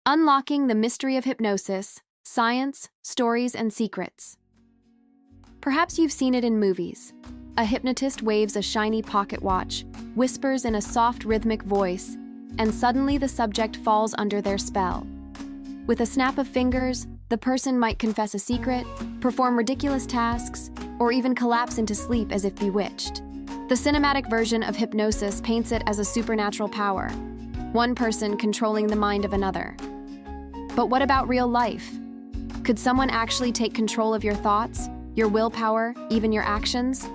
Unlocking the mystery of hypnosis, science, stories, and secrets. Perhaps you've seen it in movies. A hypnotist waves a shiny pocket watch, whispers in a soft rhythmic voice, and suddenly the subject falls under their spell. With a snap of fingers, the person might confess a secret, perform ridiculous tasks, or even collapse into sleep as if bewitched. The cinematic version of hypnosis paints it as a supernatural power, one person controlling the mind of another. But what about real life? Could someone actually take control of your thoughts, your willpower, even your actions?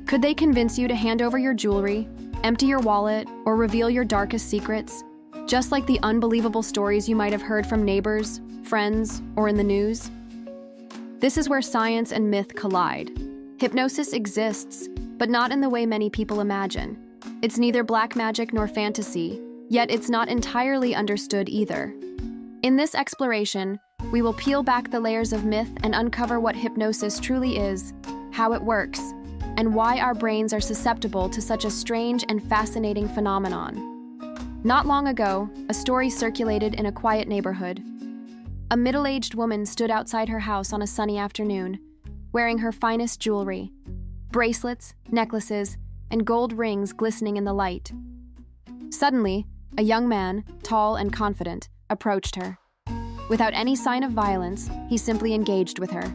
Could they convince you to hand over your jewelry, empty your wallet, or reveal your darkest secrets, just like the unbelievable stories you might have heard from neighbors, friends, or in the news? This is where science and myth collide. Hypnosis exists, but not in the way many people imagine. It's neither black magic nor fantasy, yet it's not entirely understood either. In this exploration, we will peel back the layers of myth and uncover what hypnosis truly is, how it works, and why our brains are susceptible to such a strange and fascinating phenomenon. Not long ago, a story circulated in a quiet neighborhood. A middle-aged woman stood outside her house on a sunny afternoon, wearing her finest jewelry, bracelets, necklaces, and gold rings glistening in the light. Suddenly, a young man, tall and confident, approached her. Without any sign of violence, he simply engaged with her.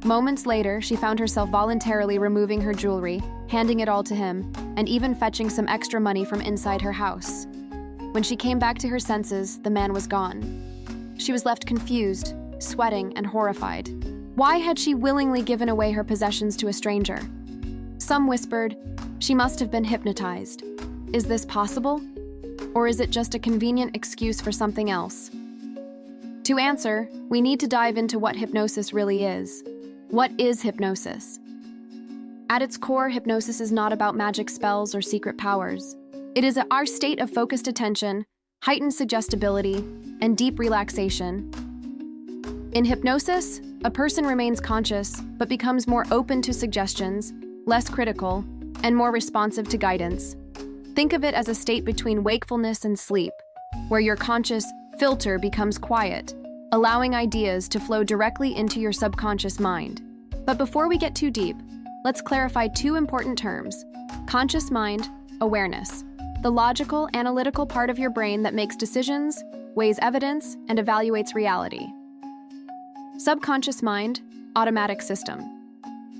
Moments later, she found herself voluntarily removing her jewelry, handing it all to him, and even fetching some extra money from inside her house. When she came back to her senses, the man was gone. She was left confused, sweating, and horrified. Why had she willingly given away her possessions to a stranger? Some whispered, she must have been hypnotized. Is this possible? Or is it just a convenient excuse for something else? To answer, we need to dive into what hypnosis really is. What is hypnosis? At its core, hypnosis is not about magic spells or secret powers. It is our state of focused attention, heightened suggestibility, and deep relaxation. In hypnosis, a person remains conscious but becomes more open to suggestions, less critical, and more responsive to guidance. Think of it as a state between wakefulness and sleep, where your conscious filter becomes quiet, allowing ideas to flow directly into your subconscious mind. But before we get too deep, let's clarify two important terms: conscious mind, awareness, the logical, analytical part of your brain that makes decisions, weighs evidence, and evaluates reality. Subconscious mind, automatic system,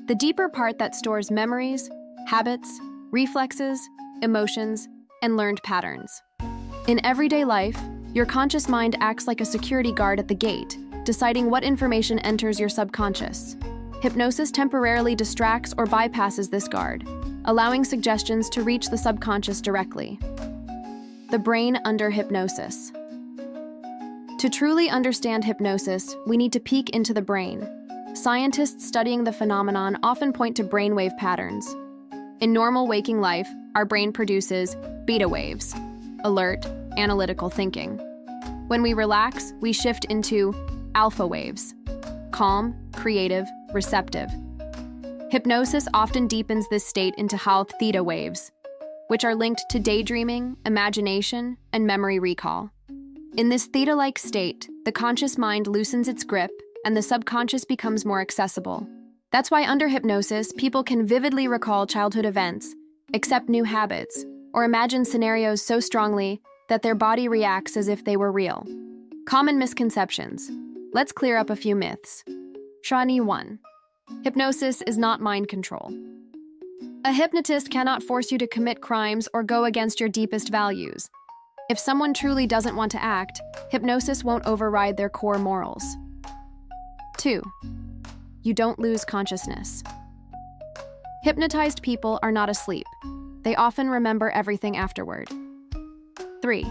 the deeper part that stores memories, habits, reflexes, emotions, and learned patterns. In everyday life, your conscious mind acts like a security guard at the gate, deciding what information enters your subconscious. Hypnosis temporarily distracts or bypasses this guard, allowing suggestions to reach the subconscious directly. The brain under hypnosis. To truly understand hypnosis, we need to peek into the brain. Scientists studying the phenomenon often point to brainwave patterns. In normal waking life, our brain produces beta waves, alert, analytical thinking. When we relax, we shift into alpha waves, calm, creative, receptive. Hypnosis often deepens this state into theta waves, which are linked to daydreaming, imagination, and memory recall. In this theta-like state, the conscious mind loosens its grip and the subconscious becomes more accessible. That's why under hypnosis, people can vividly recall childhood events, accept new habits, or imagine scenarios so strongly that their body reacts as if they were real. Common misconceptions. Let's clear up a few myths. Shani 1. Hypnosis is not mind control. A hypnotist cannot force you to commit crimes or go against your deepest values. If someone truly doesn't want to act, hypnosis won't override their core morals. 2. You don't lose consciousness. Hypnotized people are not asleep. They often remember everything afterward. 3.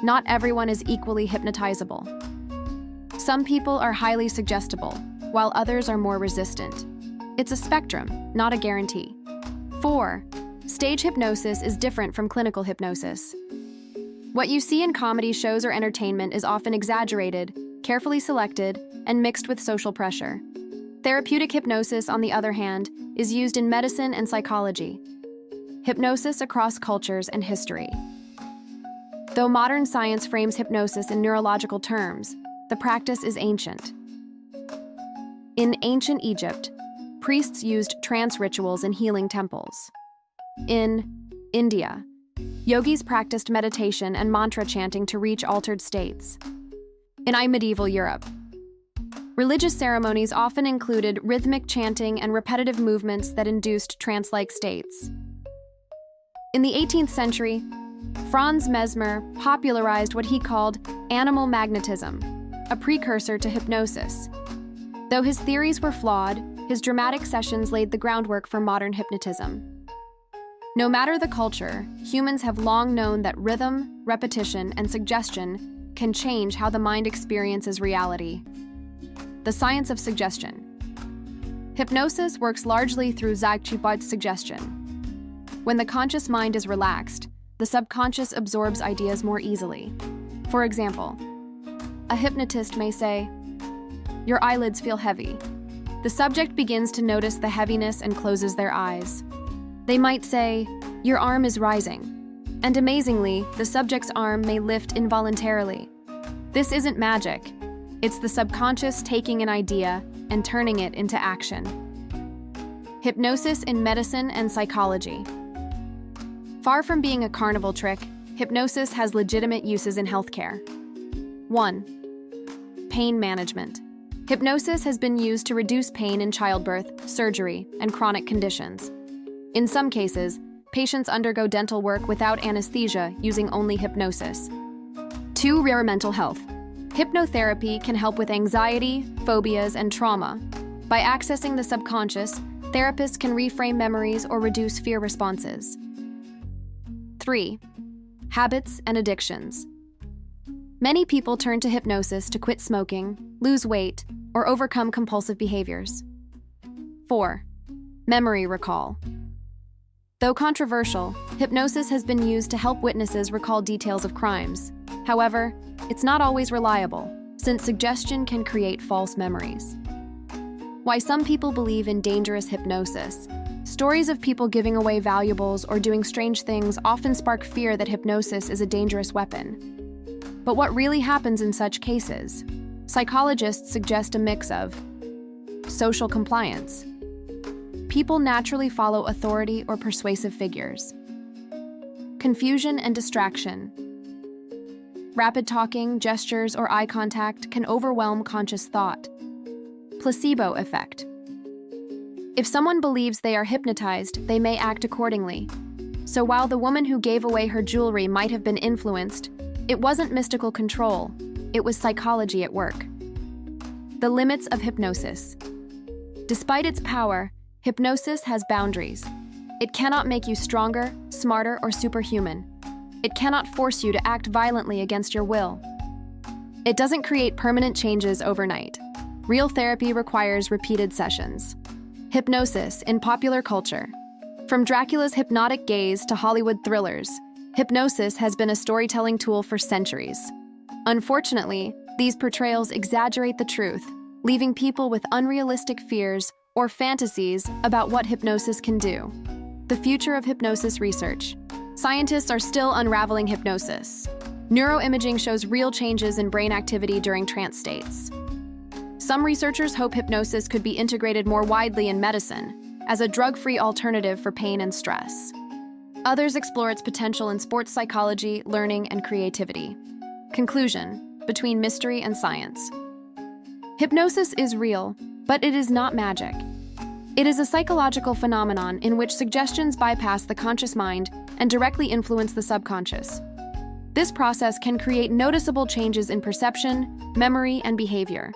Not everyone is equally hypnotizable. Some people are highly suggestible, while others are more resistant. It's a spectrum, not a guarantee. 4. Stage hypnosis is different from clinical hypnosis. What you see in comedy shows or entertainment is often exaggerated, carefully selected, and mixed with social pressure. Therapeutic hypnosis, on the other hand, is used in medicine and psychology. Hypnosis across cultures and history. Though modern science frames hypnosis in neurological terms, the practice is ancient. In ancient Egypt, priests used trance rituals in healing temples. In India, yogis practiced meditation and mantra chanting to reach altered states. In medieval Europe, religious ceremonies often included rhythmic chanting and repetitive movements that induced trance-like states. In the 18th century, Franz Mesmer popularized what he called animal magnetism, a precursor to hypnosis. Though his theories were flawed, his dramatic sessions laid the groundwork for modern hypnotism. No matter the culture, humans have long known that rhythm, repetition, and suggestion can change how the mind experiences reality. The science of suggestion. Hypnosis works largely through Zagchipot suggestion. When the conscious mind is relaxed, the subconscious absorbs ideas more easily. For example, a hypnotist may say, "Your eyelids feel heavy." The subject begins to notice the heaviness and closes their eyes. They might say, "Your arm is rising." And amazingly, the subject's arm may lift involuntarily. This isn't magic. It's the subconscious taking an idea and turning it into action. Hypnosis in medicine and psychology. Far from being a carnival trick, hypnosis has legitimate uses in healthcare. 1. Pain management. Hypnosis has been used to reduce pain in childbirth, surgery, and chronic conditions. In some cases, patients undergo dental work without anesthesia using only hypnosis. 2. Rare mental health. Hypnotherapy can help with anxiety, phobias, and trauma. By accessing the subconscious, therapists can reframe memories or reduce fear responses. 3. Habits and addictions. Many people turn to hypnosis to quit smoking, lose weight, or overcome compulsive behaviors. 4. Memory recall. Though controversial, hypnosis has been used to help witnesses recall details of crimes. However, it's not always reliable, since suggestion can create false memories. Why some people believe in dangerous hypnosis. Stories of people giving away valuables or doing strange things often spark fear that hypnosis is a dangerous weapon. But what really happens in such cases? Psychologists suggest a mix of social compliance. People naturally follow authority or persuasive figures. Confusion and distraction. Rapid talking, gestures, or eye contact can overwhelm conscious thought. Placebo effect. If someone believes they are hypnotized, they may act accordingly. So while the woman who gave away her jewelry might have been influenced, it wasn't mystical control, it was psychology at work. The limits of hypnosis. Despite its power, hypnosis has boundaries. It cannot make you stronger, smarter, or superhuman. It cannot force you to act violently against your will. It doesn't create permanent changes overnight. Real therapy requires repeated sessions. Hypnosis in popular culture. From Dracula's hypnotic gaze to Hollywood thrillers, hypnosis has been a storytelling tool for centuries. Unfortunately, these portrayals exaggerate the truth, leaving people with unrealistic fears or fantasies about what hypnosis can do. The future of hypnosis research. Scientists are still unraveling hypnosis. Neuroimaging shows real changes in brain activity during trance states. Some researchers hope hypnosis could be integrated more widely in medicine as a drug-free alternative for pain and stress. Others explore its potential in sports psychology, learning, and creativity. Conclusion: between mystery and science. Hypnosis is real, but it is not magic. It is a psychological phenomenon in which suggestions bypass the conscious mind and directly influence the subconscious. This process can create noticeable changes in perception, memory, and behavior.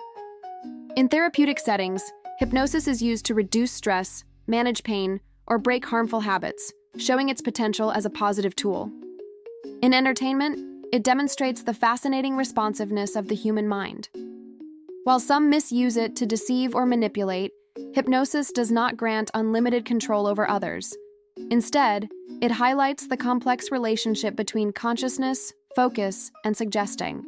In therapeutic settings, hypnosis is used to reduce stress, manage pain, or break harmful habits, showing its potential as a positive tool. In entertainment, it demonstrates the fascinating responsiveness of the human mind. While some misuse it to deceive or manipulate, hypnosis does not grant unlimited control over others. Instead, it highlights the complex relationship between consciousness, focus, and suggesting.